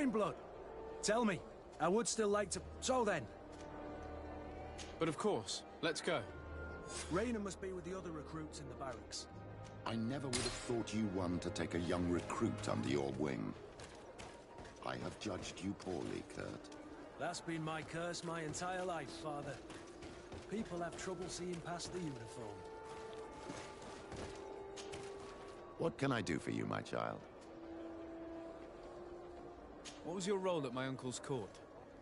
in blood. Tell me, I would still like to... So then. But of course, let's go. Rayner must be with the other recruits in the barracks. I never would have thought you one to take a young recruit under your wing. I have judged you poorly, Kurt. That's been my curse my entire life, Father. People have trouble seeing past the uniform. What can I do for you, my child? What was your role at my uncle's court?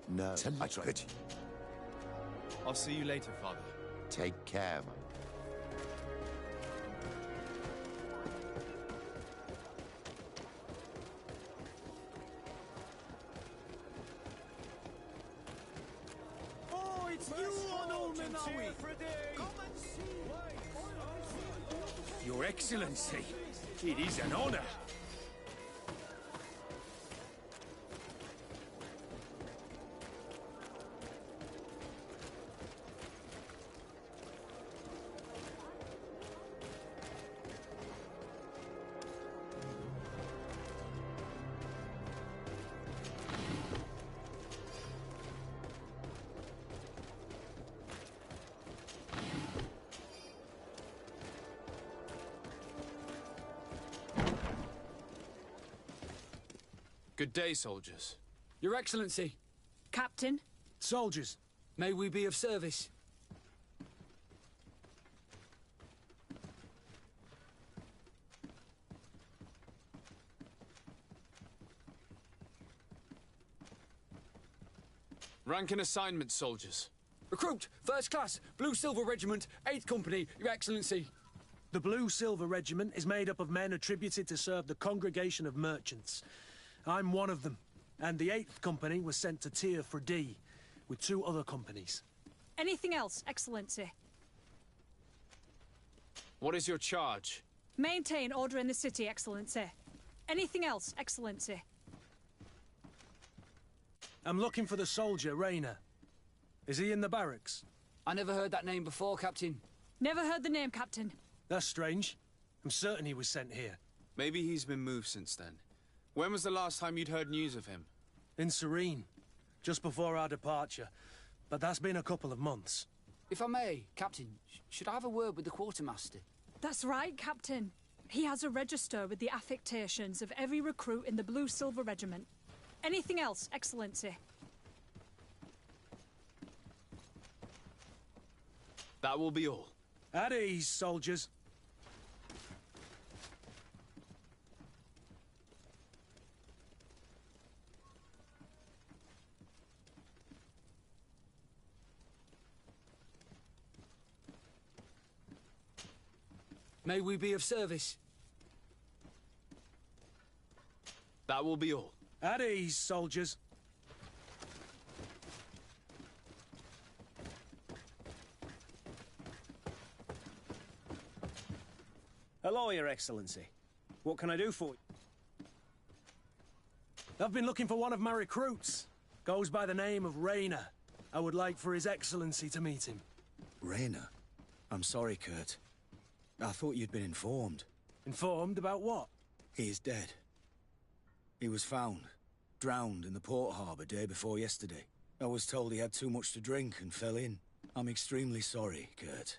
No, I could. I'll see you later, Father. Take care, man. Oh, it's you on Ulmanawi! Come and see! Your Excellency, it is an honor. Good day, soldiers. Your Excellency. Captain. Soldiers. May we be of service? Rank and assignment, soldiers. Recruit, First Class, Blue Silver Regiment, 8th Company, Your Excellency. The Blue Silver Regiment is made up of men attributed to serve the Congregation of Merchants. I'm one of them, and the 8th Company was sent to Tier for D, with 2 other companies. Anything else, Excellency? What is your charge? Maintain order in the city, Excellency. Anything else, Excellency? I'm looking for the soldier, Rayner. Is he in the barracks? I never heard that name before, Captain. Never heard the name, Captain. That's strange. I'm certain he was sent here. Maybe he's been moved since then. When was the last time you'd heard news of him? In Serene, just before our departure. But that's been a couple of months. If I may, Captain, should I have a word with the quartermaster? That's right, Captain. He has a register with the affectations of every recruit in the Blue Silver Regiment. Anything else, Excellency? That will be all. At ease, soldiers. May we be of service? That will be all. At ease, soldiers. Hello, Your Excellency. What can I do for you? I've been looking for one of my recruits. Goes by the name of Rayner. I would like for His Excellency to meet him. Rayner? I'm sorry, Kurt. I thought you'd been informed. Informed about what? He is dead. He was found, drowned in the port harbour day before yesterday. I was told he had too much to drink and fell in. I'm extremely sorry, Kurt.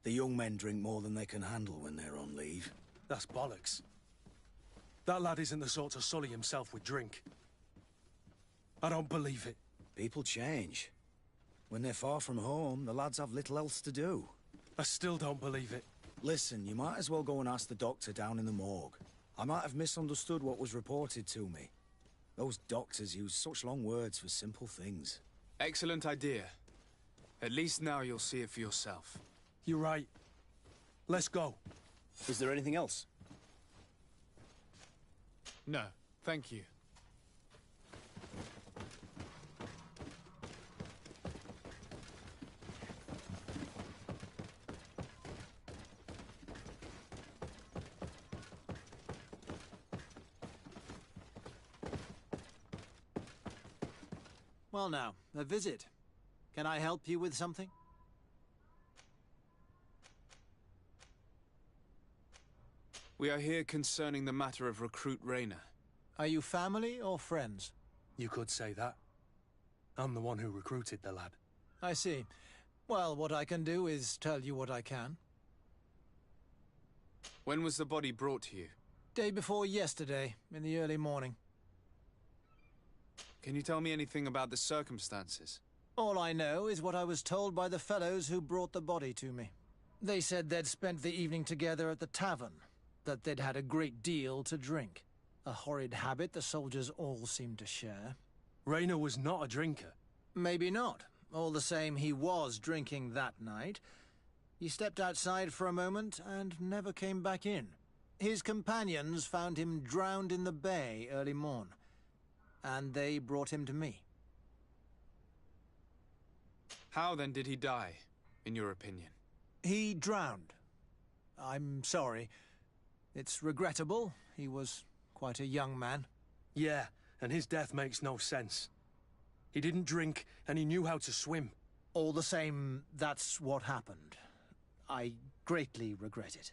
The young men drink more than they can handle when they're on leave. That's bollocks. That lad isn't the sort to sully himself with drink. I don't believe it. People change. When they're far from home, the lads have little else to do. I still don't believe it. Listen, you might as well go and ask the doctor down in the morgue. I might have misunderstood what was reported to me. Those doctors use such long words for simple things. Excellent idea. At least now you'll see it for yourself. You're right. Let's go. Is there anything else? No, thank you. Well now, a visit. Can I help you with something? We are here concerning the matter of Recruit Rayner. Are you family or friends? You could say that. I'm the one who recruited the lad. I see. Well, what I can do is tell you what I can. When was the body brought to you? Day before yesterday, in the early morning. Can you tell me anything about the circumstances? All I know is what I was told by the fellows who brought the body to me. They said they'd spent the evening together at the tavern, that they'd had a great deal to drink. A horrid habit the soldiers all seemed to share. Rayner was not a drinker. Maybe not. All the same, he was drinking that night. He stepped outside for a moment and never came back in. His companions found him drowned in the bay early morn, and they brought him to me. How then did he die, in your opinion? He drowned. I'm sorry. It's regrettable. He was quite a young man. Yeah, and his death makes no sense. He didn't drink, and he knew how to swim. All the same, that's what happened. I greatly regret it.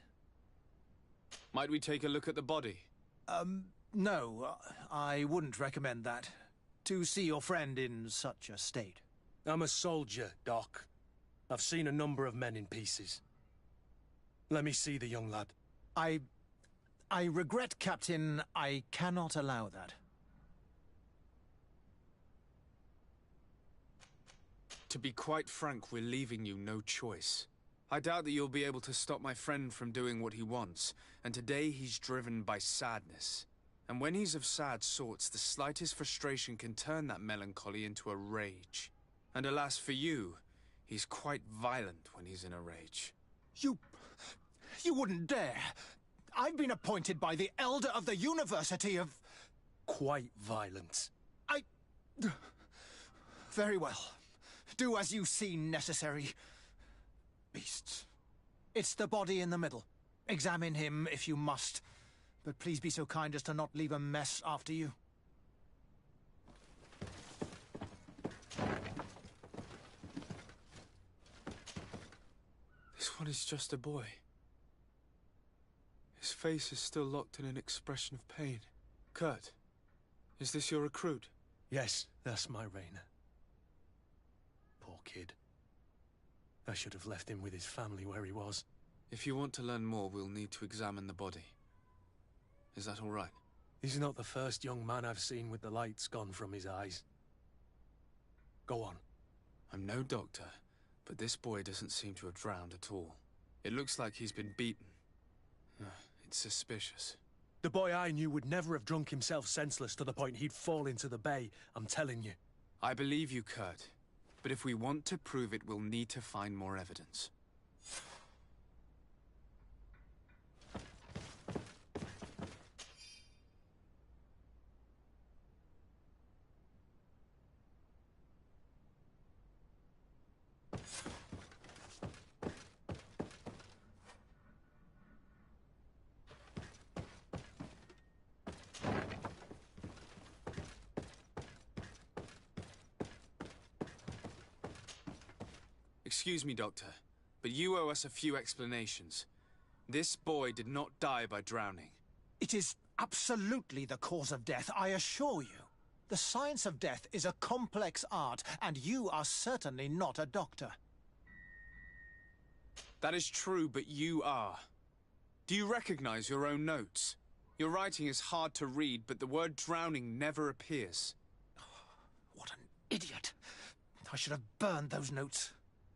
Might we take a look at the body? No, I wouldn't recommend that. To see your friend in such a state. I'm a soldier, Doc. I've seen a number of men in pieces. Let me see the young lad. I regret, Captain. I cannot allow that. To be quite frank, we're leaving you no choice. I doubt that you'll be able to stop my friend from doing what he wants, and today he's driven by sadness. And when he's of sad sorts, the slightest frustration can turn that melancholy into a rage. And alas for you, he's quite violent when he's in a rage. You wouldn't dare! I've been appointed by the Elder of the University of... Quite violent. Very well. Do as you see necessary. Beasts. It's the body in the middle. Examine him if you must. But please be so kind as to not leave a mess after you. This one is just a boy. His face is still locked in an expression of pain. Kurt, is this your recruit? Yes, that's my Rayner. Poor kid. I should have left him with his family where he was. If you want to learn more, we'll need to examine the body. Is that all right? He's not the first young man I've seen with the lights gone from his eyes. Go on. I'm no doctor, but this boy doesn't seem to have drowned at all. It looks like he's been beaten. It's suspicious. The boy I knew would never have drunk himself senseless to the point he'd fall into the bay, I'm telling you. I believe you, Kurt. But if we want to prove it, we'll need to find more evidence. Excuse me, Doctor, but you owe us a few explanations. This boy did not die by drowning. It is absolutely the cause of death, I assure you. The science of death is a complex art, and you are certainly not a doctor. That is true, but you are. Do you recognize your own notes? Your writing is hard to read, but the word drowning never appears. What an idiot. I should have burned those notes.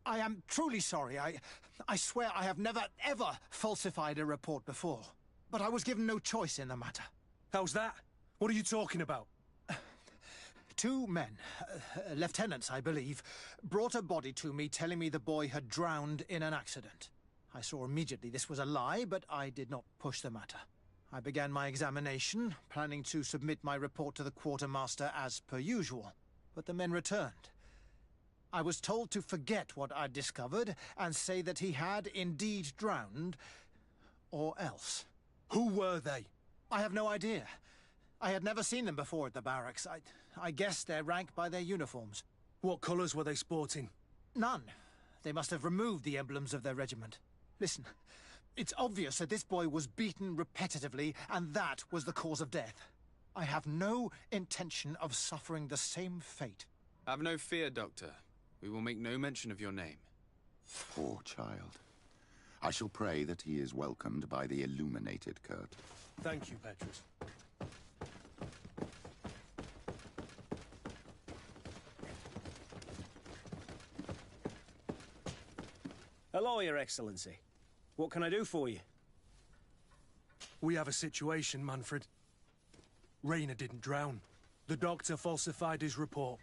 I am truly sorry. I swear I have never, ever falsified a report before. But I was given no choice in the matter. How's that? What are you talking about? Two men, lieutenants, I believe, brought a body to me telling me the boy had drowned in an accident. I saw immediately this was a lie, but I did not push the matter. I began my examination, planning to submit my report to the quartermaster as per usual. But the men returned. I was told to forget what I'd discovered and say that he had indeed drowned, or else. Who were they? I have no idea. I had never seen them before at the barracks. I guessed their rank by their uniforms. What colours were they sporting? None. They must have removed the emblems of their regiment. Listen, it's obvious that this boy was beaten repetitively, and that was the cause of death. I have no intention of suffering the same fate. Have no fear, Doctor. We will make no mention of your name. Poor child. I shall pray that he is welcomed by the illuminated, Kurt. Thank you, Petrus. Hello, Your Excellency. What can I do for you? We have a situation, Manfred. Rayner didn't drown. The doctor falsified his report.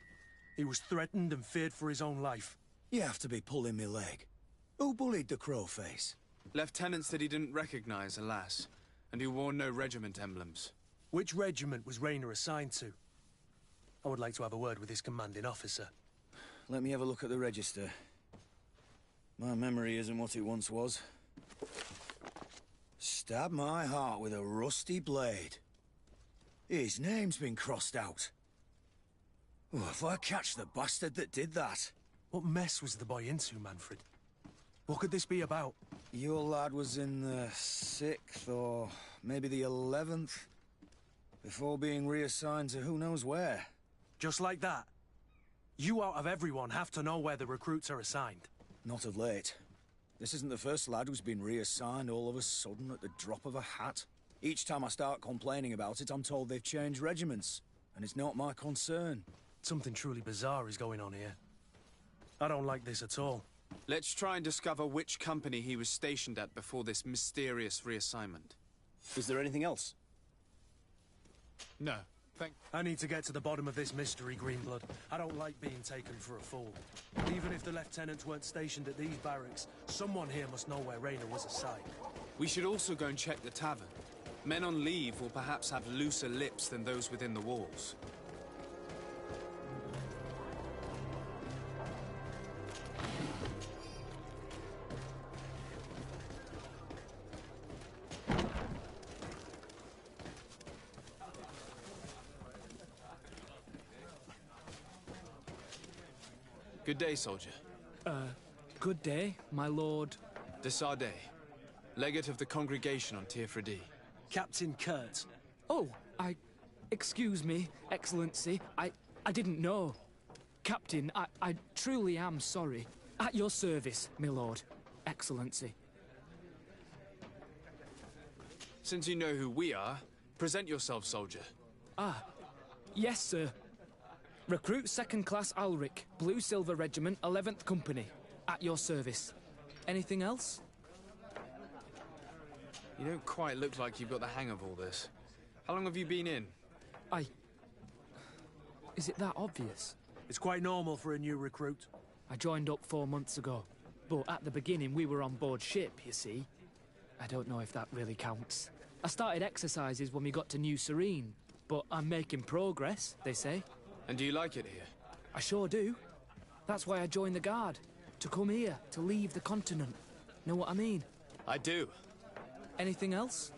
He was threatened and feared for his own life. You have to be pulling me leg. Who bullied the crowface? Lieutenants that he didn't recognize, alas, and who wore no regiment emblems. Which regiment was Rayner assigned to? I would like to have a word with his commanding officer. Let me have a look at the register. My memory isn't what it once was. Stab my heart with a rusty blade. His name's been crossed out. Oh, if I catch the bastard that did that. What mess was the boy into, Manfred? What could this be about? Your lad was in the 6th or maybe the 11th, before being reassigned to who knows where. Just like that? You out of everyone have to know where the recruits are assigned. Not of late. This isn't the first lad who's been reassigned all of a sudden at the drop of a hat. Each time I start complaining about it, I'm told they've changed regiments, and it's not my concern. Something truly bizarre is going on here. I don't like this at all. Let's try and discover which company he was stationed at before this mysterious reassignment. Is there anything else? No. I need to get to the bottom of this mystery, Greenblood. I don't like being taken for a fool. Even if the lieutenants weren't stationed at these barracks, someone here must know where Rayner was assigned. We should also go and check the tavern. Men on leave will perhaps have looser lips than those within the walls. Good day, soldier. Good day, my lord. De Sardet, legate of the congregation on Tir-Fredi. Captain Kurt. Oh, excuse me, Excellency. I didn't know. Captain, I truly am sorry. At your service, my lord. Excellency. Since you know who we are, present yourself, soldier. Yes, sir. Recruit 2nd Class Ulrich, Blue Silver Regiment, 11th Company. At your service. Anything else? You don't quite look like you've got the hang of all this. How long have you been in? Is it that obvious? It's quite normal for a new recruit. I joined up 4 months ago. But at the beginning, we were on board ship, you see. I don't know if that really counts. I started exercises when we got to New Serene. But I'm making progress, they say. And do you like it here? I sure do. That's why I joined the Guard. To come here, to leave the continent. Know what I mean? I do. Anything else?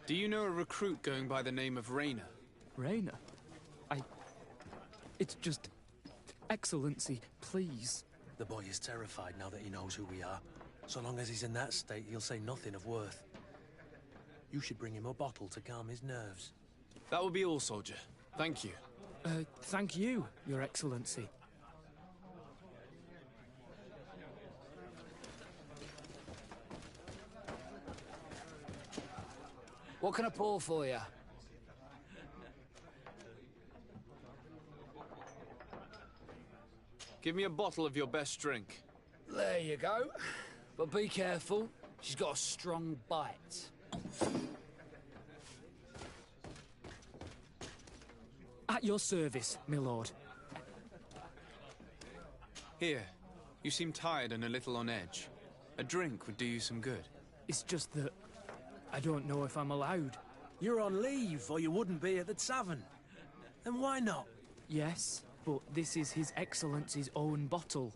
Do you know a recruit going by the name of Rayner? Rayner? It's just... Excellency, please. The boy is terrified now that he knows who we are. So long as he's in that state, he'll say nothing of worth. You should bring him a bottle to calm his nerves. That will be all, soldier. Thank you. Thank you, Your Excellency. What can I pour for you? Give me a bottle of your best drink. There you go. But be careful. She's got a strong bite. At your service, my lord. Here. You seem tired and a little on edge. A drink would do you some good. It's just that... I don't know if I'm allowed. You're on leave, or you wouldn't be at the tavern. Then why not? Yes, but this is His Excellency's own bottle.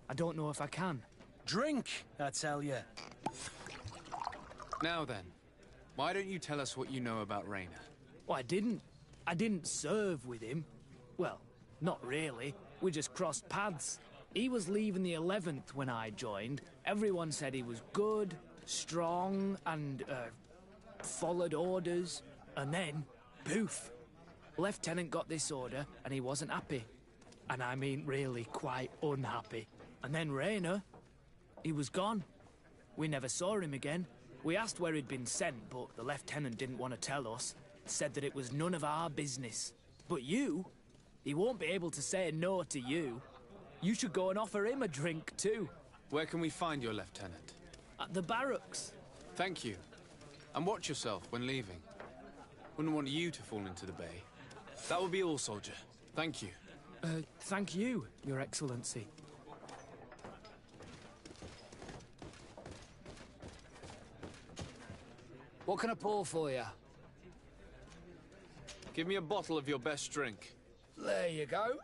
I don't know if I can. Drink, I tell you. Now then, why don't you tell us what you know about Rayner? Well, I didn't serve with him. Well, not really. We just crossed paths. He was leaving the 11th when I joined. Everyone said he was good, strong, and, followed orders. And then, poof! Lieutenant got this order and he wasn't happy. And I mean really quite unhappy. And then Rayner, he was gone. We never saw him again. We asked where he'd been sent, but the lieutenant didn't want to tell us. Said that it was none of our business. But you, he won't be able to say no to you. You should go and offer him a drink too. Where can we find your lieutenant? At the barracks. Thank you. And watch yourself when leaving. Wouldn't want you to fall into the bay. That will be all, soldier. Thank you. Thank you, Your Excellency. What can I pour for you? Give me a bottle of your best drink. There you go.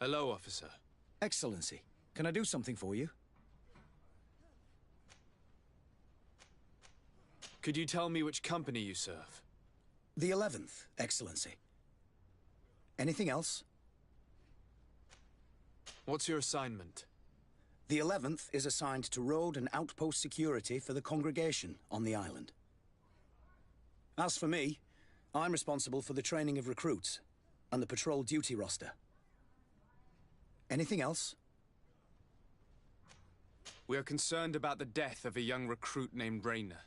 Hello, officer. Excellency, can I do something for you? Could you tell me which company you serve? The 11th, Excellency. Anything else? What's your assignment? The 11th is assigned to road and outpost security for the congregation on the island. As for me, I'm responsible for the training of recruits and the patrol duty roster. Anything else? We are concerned about the death of a young recruit named Rayner.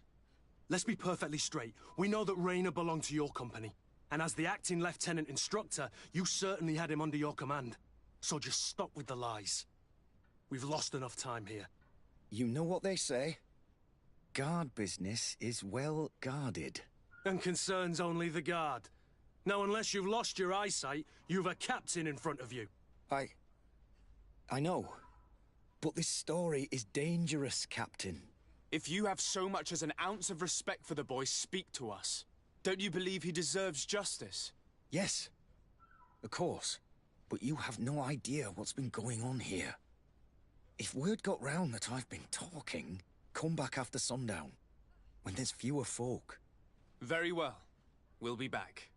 Let's be perfectly straight. We know that Rayner belonged to your company. And as the acting lieutenant instructor, you certainly had him under your command. So just stop with the lies. We've lost enough time here. You know what they say? Guard business is well guarded. And concerns only the guard. Now, unless you've lost your eyesight, you've a captain in front of you. I know. But this story is dangerous, Captain. If you have so much as an ounce of respect for the boy, speak to us. Don't you believe he deserves justice? Yes, of course. But you have no idea what's been going on here. If word got round that I've been talking, come back after sundown, when there's fewer folk. Very well. We'll be back.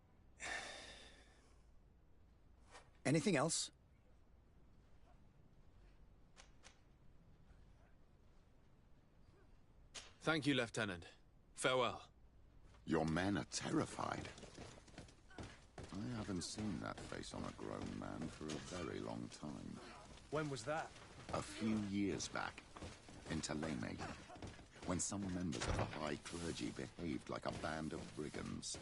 Anything else? Thank you, Lieutenant. Farewell. Your men are terrified. I haven't seen that face on a grown man for a very long time. When was that? A few years back, in Taleme, when some members of the high clergy behaved like a band of brigands.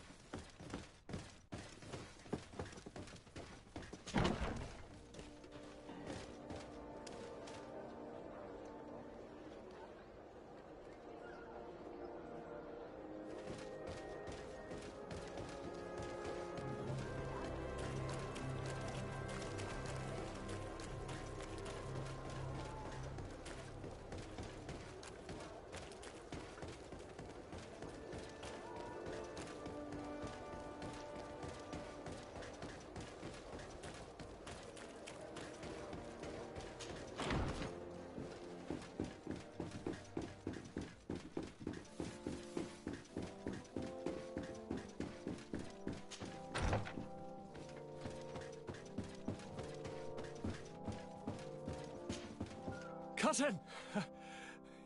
Cousin!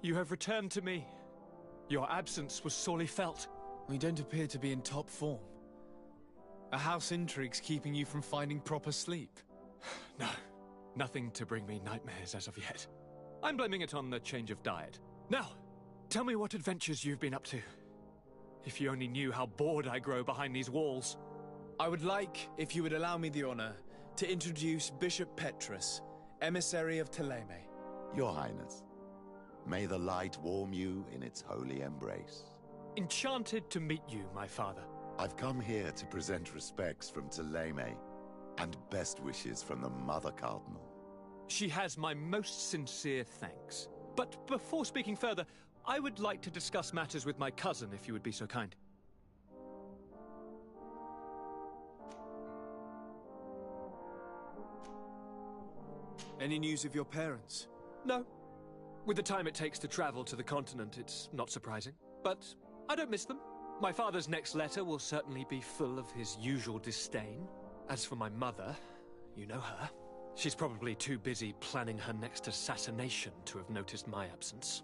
You have returned to me. Your absence was sorely felt. We don't appear to be in top form. Are house intrigues keeping you from finding proper sleep? No. Nothing to bring me nightmares as of yet. I'm blaming it on the change of diet. Now, tell me what adventures you've been up to. If you only knew how bored I grow behind these walls. I would like, if you would allow me the honor, to introduce Bishop Petrus, emissary of Ptolemy. Your Highness, may the light warm you in its holy embrace. Enchanted to meet you, my father. I've come here to present respects from Ptolemy, and best wishes from the Mother Cardinal. She has my most sincere thanks. But before speaking further, I would like to discuss matters with my cousin, if you would be so kind. Any news of your parents? No. With the time it takes to travel to the continent, it's not surprising. But I don't miss them. My father's next letter will certainly be full of his usual disdain. As for my mother, you know her. She's probably too busy planning her next assassination to have noticed my absence.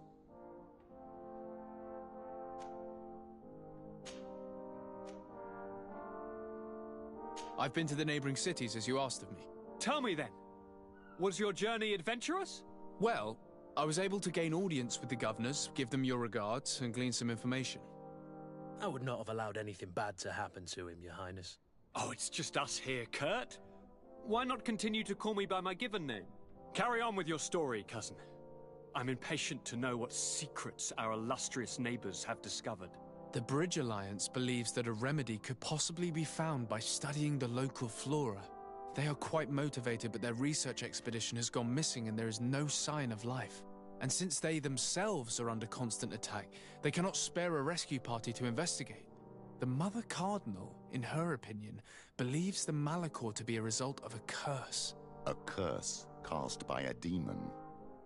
I've been to the neighboring cities as you asked of me. Tell me then, was your journey adventurous? Well, I was able to gain audience with the governors, give them your regards, and glean some information. I would not have allowed anything bad to happen to him, Your Highness. Oh, it's just us here, Kurt. Why not continue to call me by my given name? Carry on with your story, cousin. I'm impatient to know what secrets our illustrious neighbors have discovered. The Bridge Alliance believes that a remedy could possibly be found by studying the local flora. They are quite motivated, but their research expedition has gone missing and there is no sign of life. And since they themselves are under constant attack, they cannot spare a rescue party to investigate. The Mother Cardinal, in her opinion, believes the Malachor to be a result of a curse. A curse cast by a demon,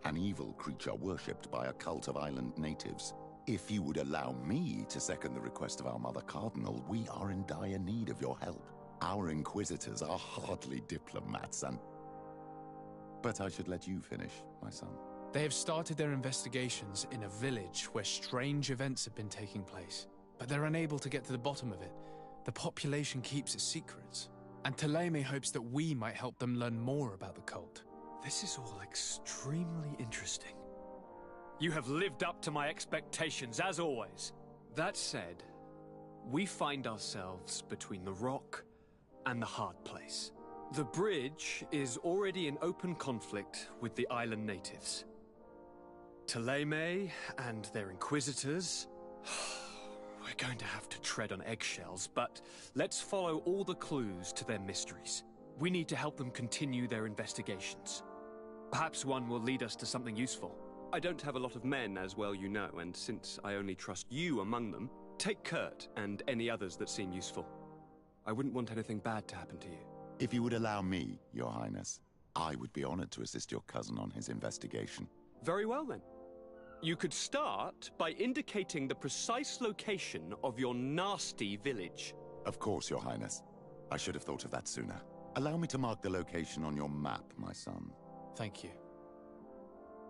an evil creature worshipped by a cult of island natives. If you would allow me to second the request of our Mother Cardinal, we are in dire need of your help. Our inquisitors are hardly diplomats and... But I should let you finish, my son. They have started their investigations in a village where strange events have been taking place, but they're unable to get to the bottom of it. The population keeps its secrets, and Ptolemy hopes that we might help them learn more about the cult. This is all extremely interesting. You have lived up to my expectations, as always. That said, we find ourselves between the rock and the hard place. The bridge is already in open conflict with the island natives. Ptolemy and their inquisitors... We're going to have to tread on eggshells, but let's follow all the clues to their mysteries. We need to help them continue their investigations. Perhaps one will lead us to something useful. I don't have a lot of men, as well you know, and since I only trust you among them, take Kurt and any others that seem useful. I wouldn't want anything bad to happen to you. If you would allow me, Your Highness, I would be honored to assist your cousin on his investigation. Very well, then. You could start by indicating the precise location of your nasty village. Of course, Your Highness. I should have thought of that sooner. Allow me to mark the location on your map, my son. Thank you.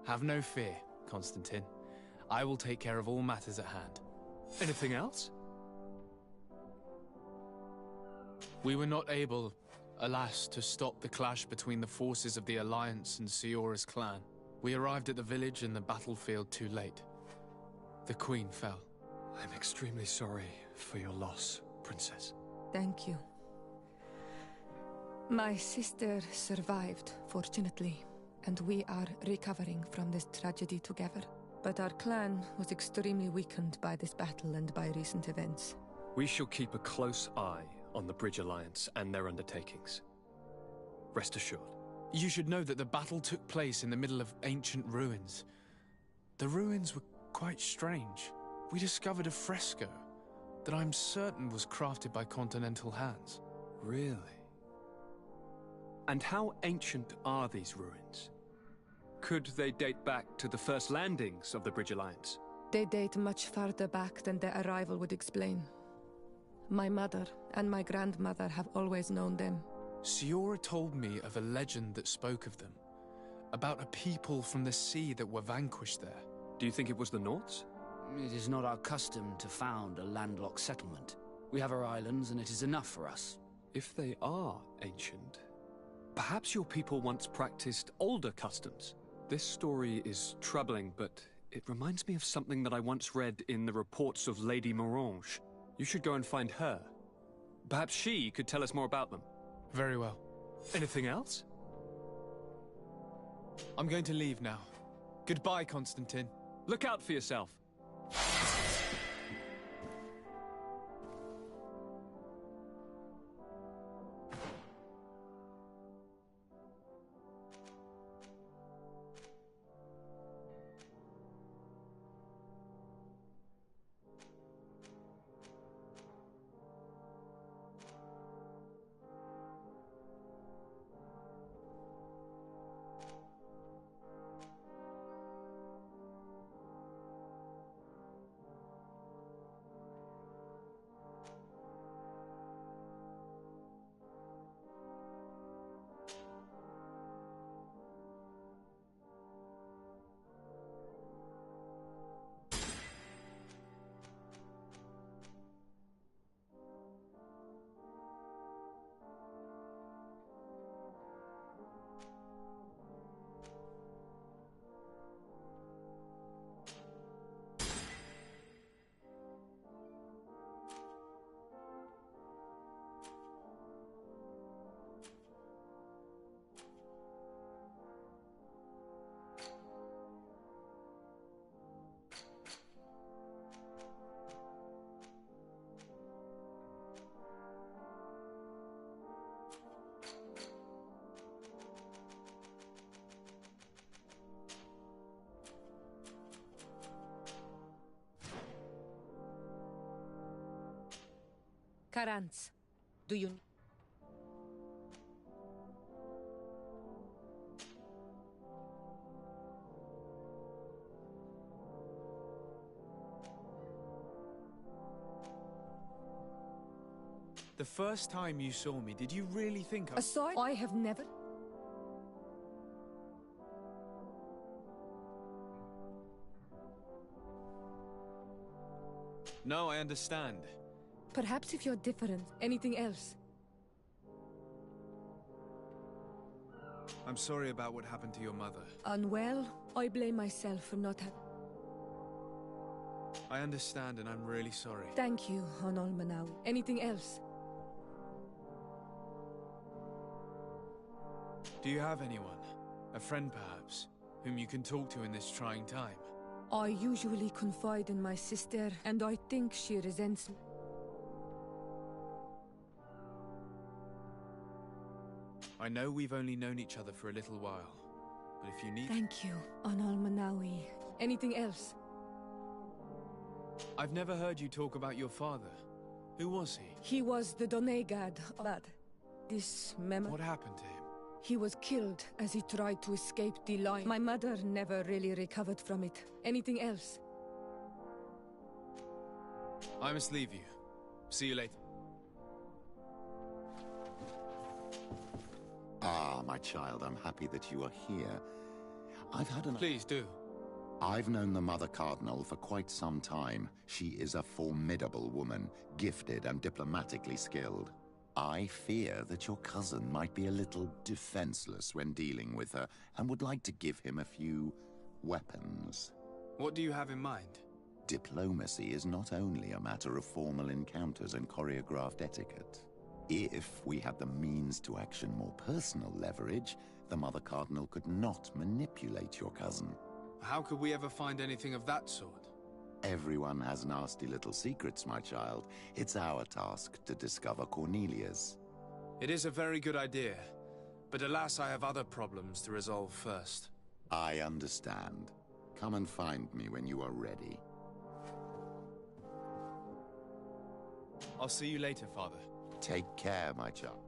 Have no fear, Constantine. I will take care of all matters at hand. Anything else? We were not able, alas, to stop the clash between the forces of the Alliance and Siora's clan. We arrived at the village and the battlefield too late. The Queen fell. I'm extremely sorry for your loss, Princess. Thank you. My sister survived, fortunately, and we are recovering from this tragedy together. But our clan was extremely weakened by this battle and by recent events. We shall keep a close eye on the Bridge Alliance and their undertakings. Rest assured. You should know that the battle took place in the middle of ancient ruins. The ruins were quite strange. We discovered a fresco that I'm certain was crafted by continental hands. Really? And how ancient are these ruins? Could they date back to the first landings of the Bridge Alliance? They date much farther back than their arrival would explain. My mother and my grandmother have always known them. Siora told me of a legend that spoke of them, about a people from the sea that were vanquished there. Do you think it was the Nauts? It is not our custom to found a landlocked settlement. We have our islands and it is enough for us. If they are ancient, Perhaps your people once practiced older customs. This story is troubling, but it reminds me of something that I once read in the reports of Lady Morange. You should go and find her. Perhaps she could tell us more about them. Very well. Anything else? I'm going to leave now. Goodbye, Constantine. Look out for yourself. Karants, do you... The first time you saw me, did you really think A sword? I have never... No, I understand. Perhaps if you're different, anything else? I'm sorry about what happened to your mother. Unwell, I blame myself for not having... I understand, and I'm really sorry. Thank you, Honol Manawi. Anything else? Do you have anyone? A friend, perhaps, whom you can talk to in this trying time? I usually confide in my sister, and I think she resents me. I know we've only known each other for a little while, but if you need... Thank you, Honol Manawi. Anything else? I've never heard you talk about your father. Who was he? He was the Donegad of that. This memory... What happened to him? He was killed as he tried to escape the line. My mother never really recovered from it. Anything else? I must leave you. See you later. Ah, my child, I'm happy that you are here. I've had an... Please do. I've known the Mother Cardinal for quite some time. She is a formidable woman, gifted and diplomatically skilled. I fear that your cousin might be a little defenseless when dealing with her, and would like to give him a few weapons. What do you have in mind? Diplomacy is not only a matter of formal encounters and choreographed etiquette. If we had the means to action more personal leverage, the Mother Cardinal could not manipulate your cousin. How could we ever find anything of that sort? Everyone has nasty little secrets, my child. It's our task to discover Cornelia's. It is a very good idea, but alas, I have other problems to resolve first. I understand. Come and find me when you are ready. I'll see you later, Father. Take care, my child.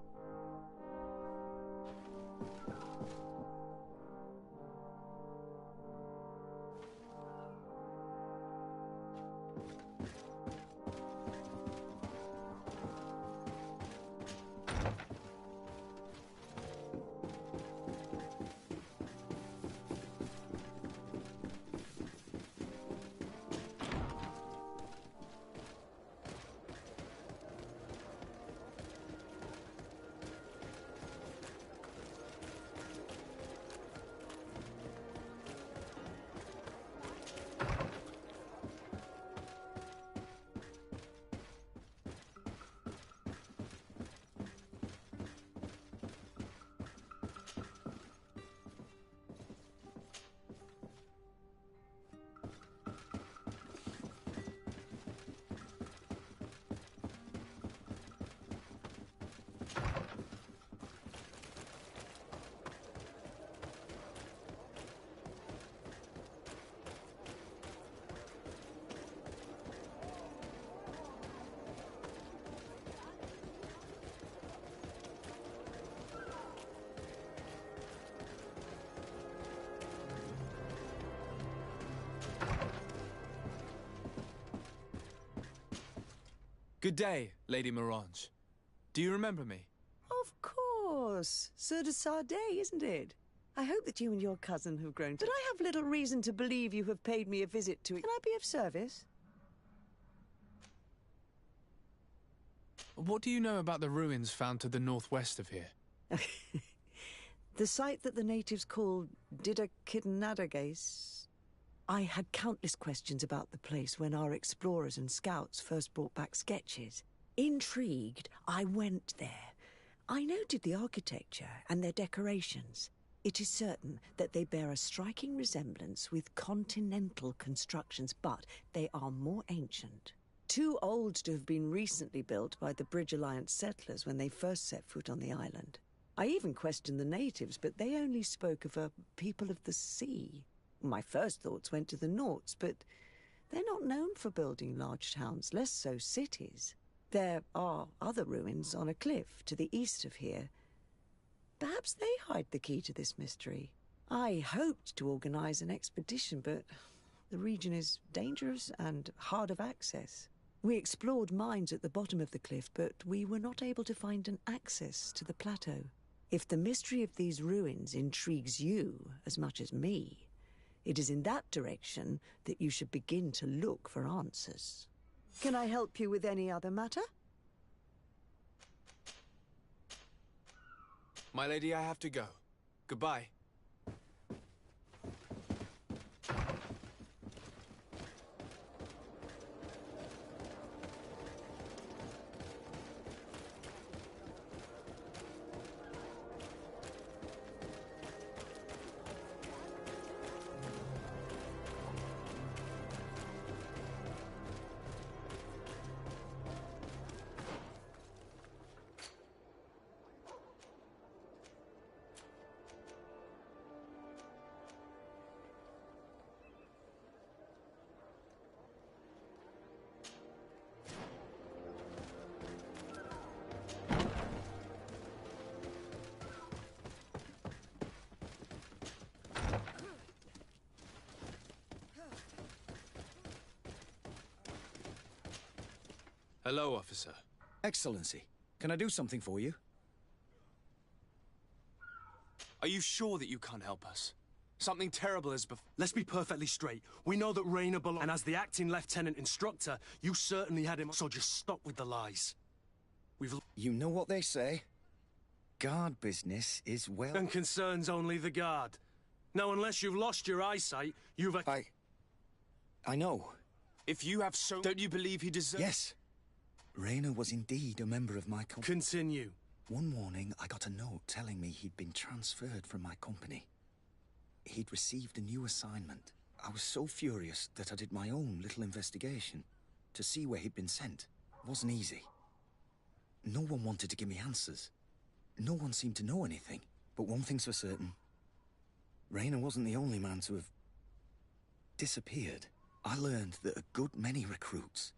Good day, Lady Morange. Do you remember me? Of course. Sir de Sardet, isn't it? I hope that you and your cousin have grown to... But I have little reason to believe you have paid me a visit to... Can I be of service? What do you know about the ruins found to the northwest of here? The site that the natives call Didakidnadagace. I had countless questions about the place when our explorers and scouts first brought back sketches. Intrigued, I went there. I noted the architecture and their decorations. It is certain that they bear a striking resemblance with continental constructions, but they are more ancient. Too old to have been recently built by the Bridge Alliance settlers when they first set foot on the island. I even questioned the natives, but they only spoke of a people of the sea. My first thoughts went to the Nauts, but they're not known for building large towns, less so cities. There are other ruins on a cliff to the east of here. Perhaps they hide the key to this mystery. I hoped to organize an expedition, but the region is dangerous and hard of access. We explored mines at the bottom of the cliff, but we were not able to find an access to the plateau. If the mystery of these ruins intrigues you as much as me, it is in that direction that you should begin to look for answers. Can I help you with any other matter? My lady, I have to go. Goodbye. Hello, officer. Excellency, can I do something for you? Are you sure that you can't help us? Something terrible has Let's be perfectly straight. We know that Rainer belongs... And as the acting lieutenant instructor, you certainly had him... So just stop with the lies. We've... You know what they say. Guard business is well... And concerns only the guard. Now, unless you've lost your eyesight, you've... I know. If you have so... Don't you believe he deserves... Yes. Rainer was indeed a member of my company. Continue. One morning, I got a note telling me he'd been transferred from my company. He'd received a new assignment. I was so furious that I did my own little investigation to see where he'd been sent. It wasn't easy. No one wanted to give me answers. No one seemed to know anything. But one thing's for certain. Rainer wasn't the only man to have disappeared. I learned that a good many recruits,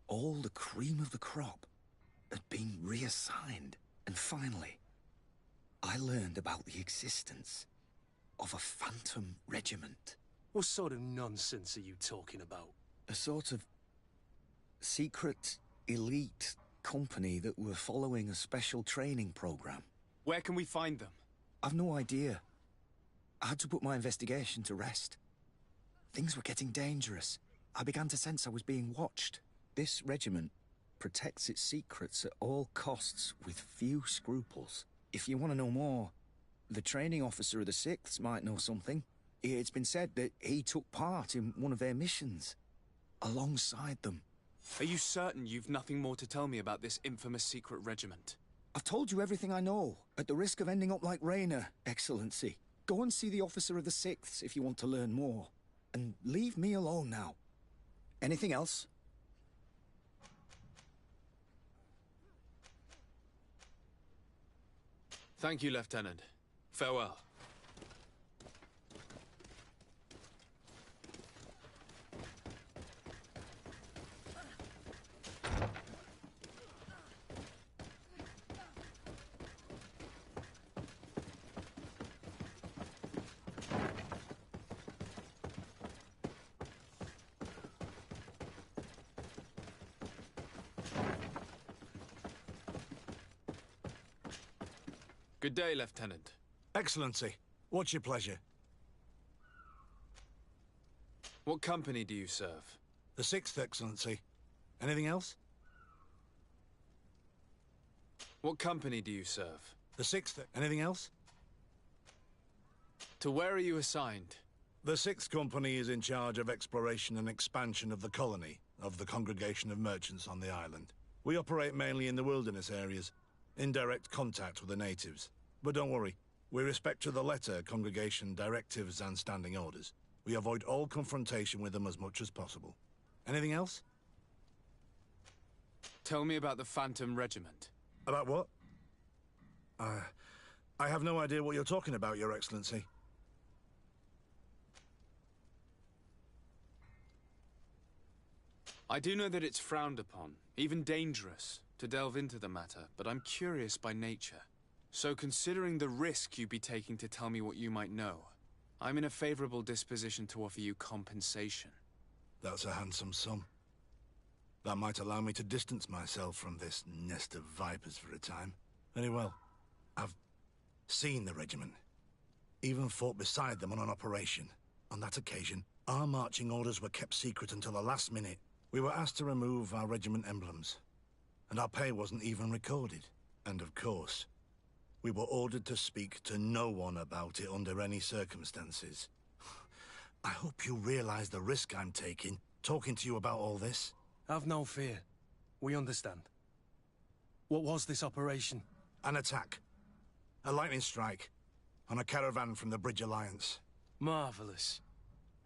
all the cream of the crop, had been reassigned. And finally, I learned about the existence of a phantom regiment. What sort of nonsense are you talking about? A sort of secret, elite company that were following a special training program. Where can we find them? I've no idea. I had to put my investigation to rest. Things were getting dangerous. I began to sense I was being watched. This regiment protects its secrets at all costs with few scruples. If you want to know more, the training officer of the 6th might know something. It's been said that he took part in one of their missions, alongside them. Are you certain you've nothing more to tell me about this infamous secret regiment? I've told you everything I know, at the risk of ending up like Rainer, Excellency. Go and see the officer of the 6th if you want to learn more. And leave me alone now. Anything else? Thank you, Lieutenant. Farewell. Good day, Lieutenant. Excellency, what's your pleasure? What company do you serve? The 6th, Excellency. Anything else? What company do you serve? The 6th. Anything else? To where are you assigned? The 6th Company is in charge of exploration and expansion of the colony of the Congregation of Merchants on the island. We operate mainly in the wilderness areas, in direct contact with the natives. But don't worry, we respect to the letter Congregation directives and standing orders. We avoid all confrontation with them as much as possible. Anything else? Tell me about the Phantom Regiment. About what? I have no idea what you're talking about, Your Excellency. I do know that it's frowned upon, even dangerous, to delve into the matter, but I'm curious by nature. So considering the risk you'd be taking to tell me what you might know, I'm in a favorable disposition to offer you compensation. That's a handsome sum. That might allow me to distance myself from this nest of vipers for a time. Very well. I've seen the regiment. Even fought beside them on an operation. On that occasion, our marching orders were kept secret until the last minute. We were asked to remove our regiment emblems, and our pay wasn't even recorded. And of course, we were ordered to speak to no one about it under any circumstances. I hope you realize the risk I'm taking, talking to you about all this. Have no fear. We understand. What was this operation? An attack. A lightning strike on a caravan from the Bridge Alliance. Marvelous.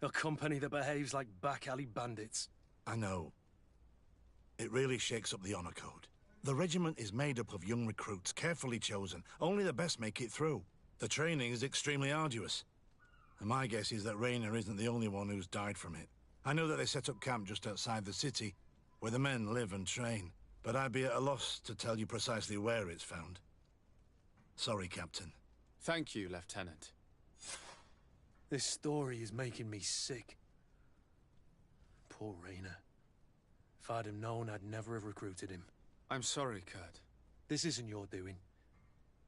A company that behaves like back-alley bandits. I know. It really shakes up the honor code. The regiment is made up of young recruits, carefully chosen. Only the best make it through. The training is extremely arduous. And my guess is that Raynor isn't the only one who's died from it. I know that they set up camp just outside the city, where the men live and train. But I'd be at a loss to tell you precisely where it's found. Sorry, Captain. Thank you, Lieutenant. This story is making me sick. Poor Raynor. If I'd have known, I'd never have recruited him. I'm sorry, Kurt. This isn't your doing.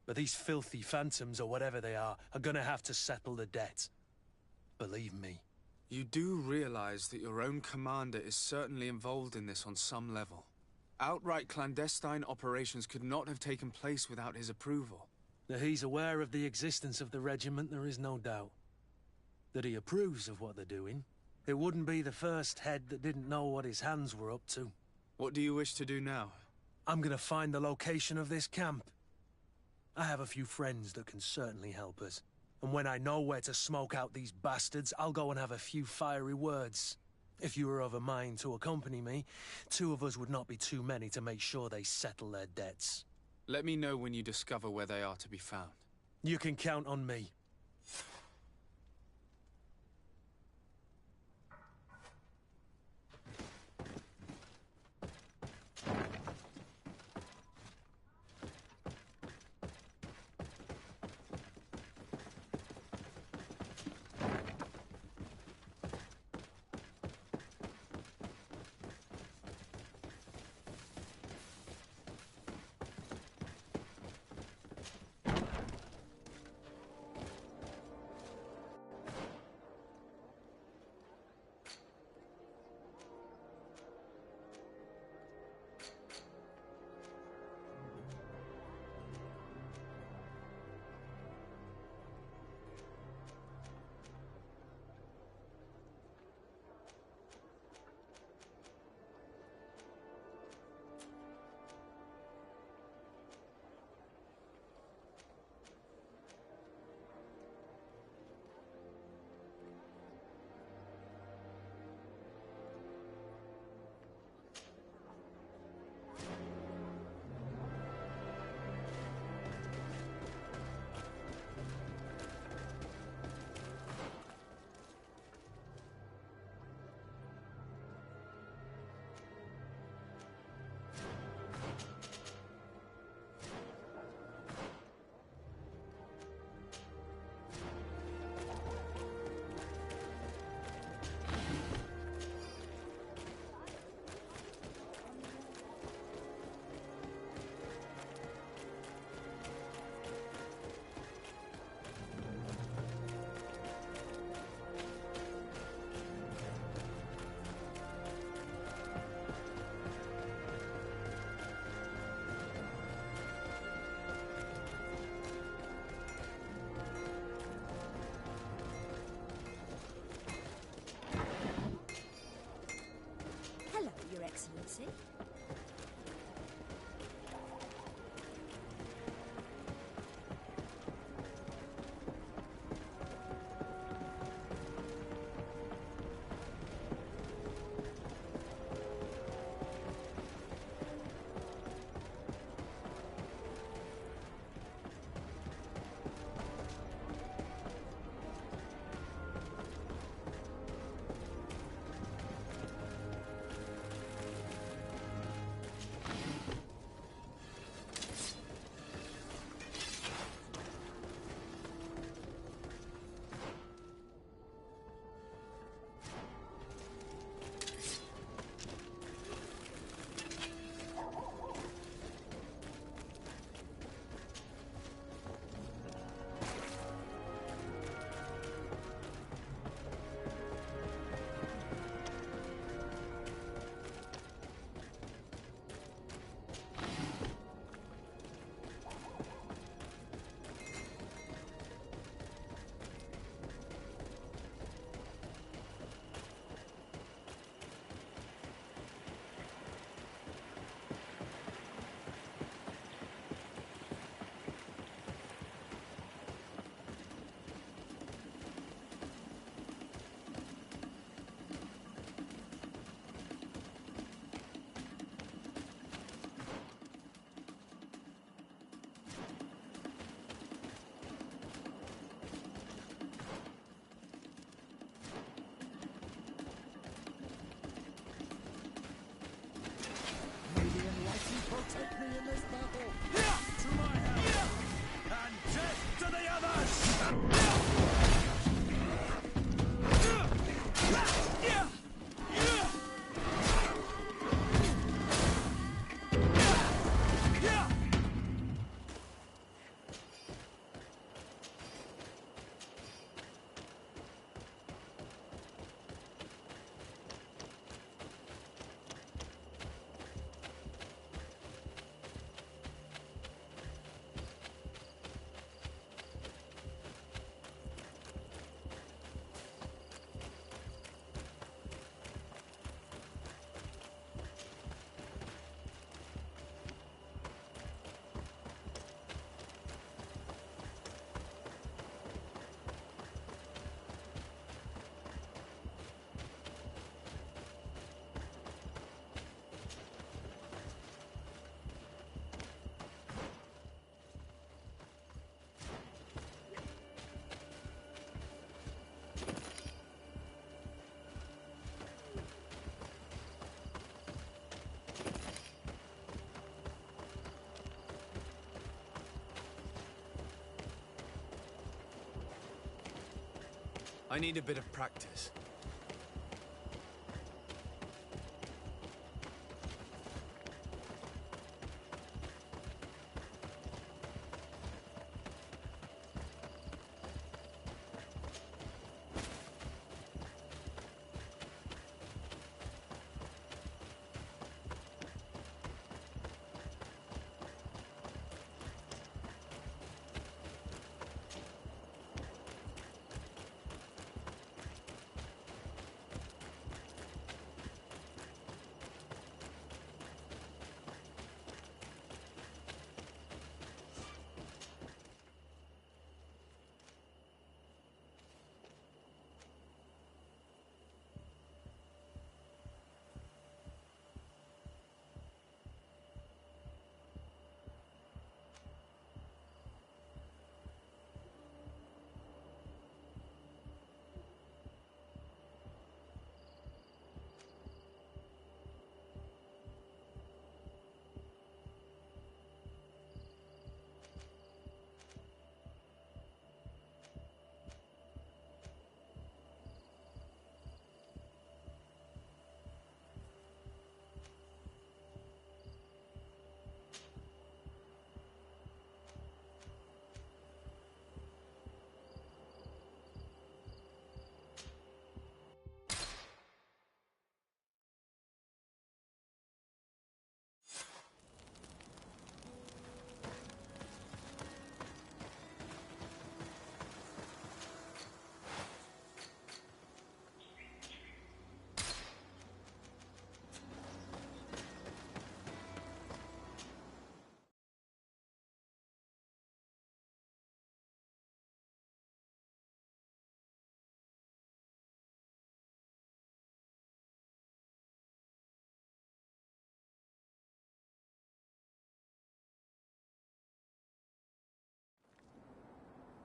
But these filthy phantoms, or whatever they are gonna have to settle the debt. Believe me. You do realize that your own commander is certainly involved in this on some level. Outright clandestine operations could not have taken place without his approval. That he's aware of the existence of the regiment, there is no doubt. That he approves of what they're doing. It wouldn't be the first head that didn't know what his hands were up to. What do you wish to do now? I'm gonna find the location of this camp. I have a few friends that can certainly help us. And when I know where to smoke out these bastards, I'll go and have a few fiery words. If you were of a mind to accompany me, 2 of us would not be too many to make sure they settle their debts. Let me know when you discover where they are to be found. You can count on me. I need a bit of practice.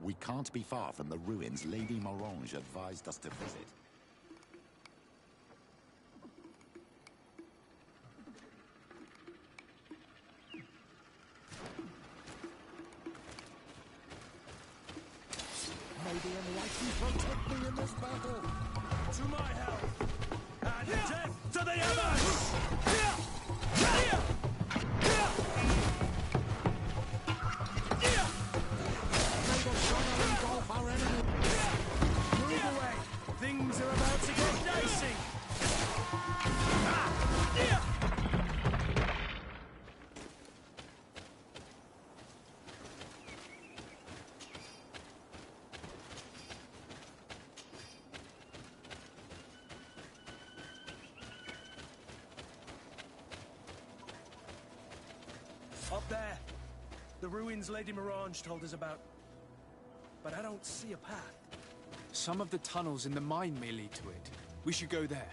We can't be far from the ruins Lady Morange advised us to visit. May the Enlightened protect me in this battle. To my help. And death to the Evans! Move away! Things are about to get dicey! Up there. The ruins Lady Morange told us about. But I don't see a path. Some of the tunnels in the mine may lead to it. We should go there.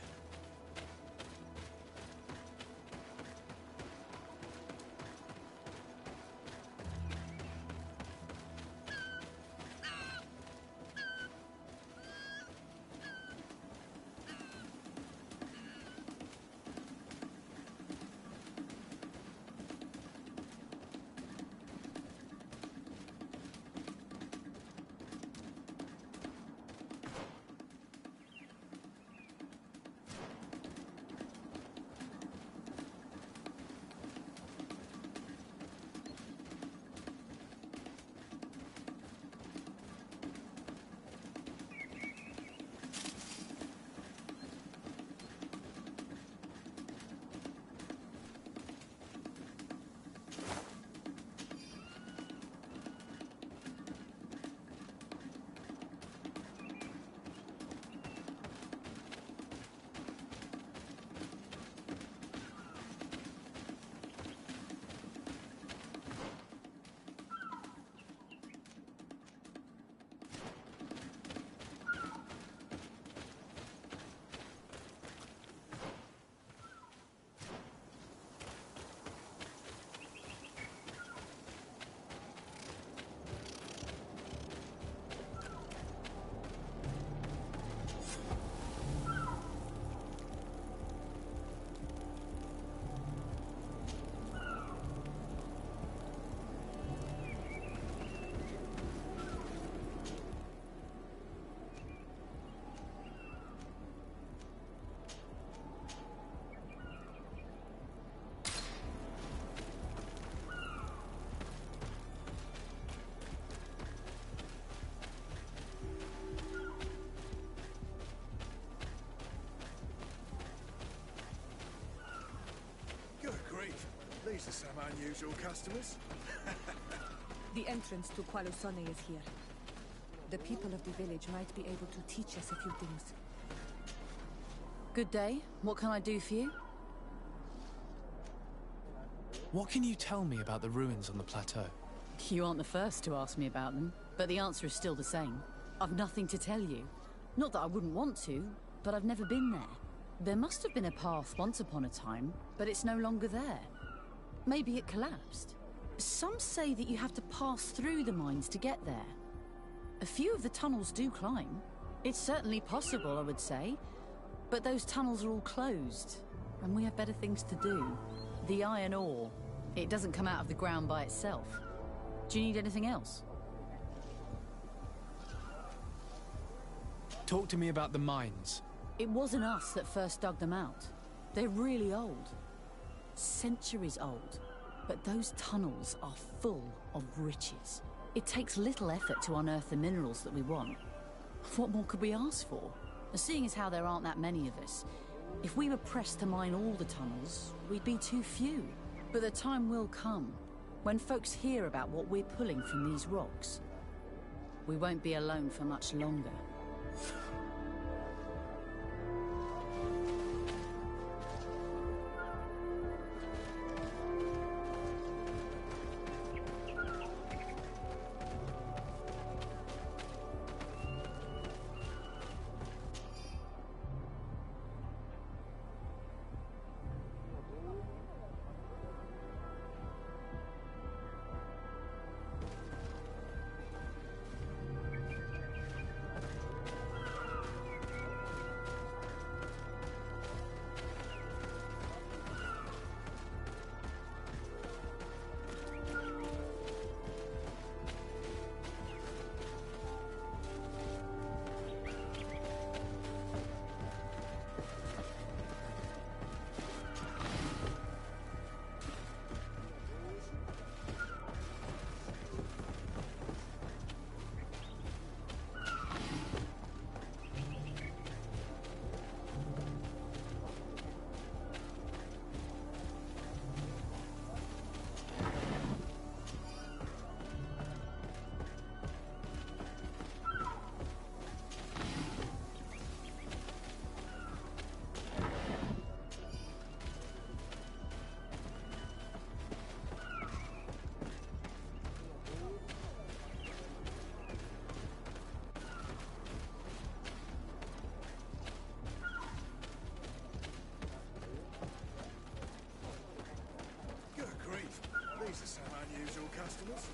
some unusual customers. The entrance to Qualusone is here. The people of the village might be able to teach us a few things. Good day. What can I do for you? What can you tell me about the ruins on the plateau? You aren't the first to ask me about them, but the answer is still the same. I've nothing to tell you. Not that I wouldn't want to, but I've never been there. There must have been a path once upon a time, but it's no longer there. Maybe it collapsed. Some say that you have to pass through the mines to get there. A few of the tunnels do climb. It's certainly possible, I would say. But those tunnels are all closed, and we have better things to do. The iron ore, it doesn't come out of the ground by itself. Do you need anything else? Talk to me about the mines. It wasn't us that first dug them out. They're really old. Centuries old. But those tunnels are full of riches. It takes little effort to unearth the minerals that we want. What more could we ask for? Seeing as how there aren't that many of us, if we were pressed to mine all the tunnels, we'd be too few. But the time will come, when folks hear about what we're pulling from these rocks. We won't be alone for much longer. Good grief. These are some unusual customers.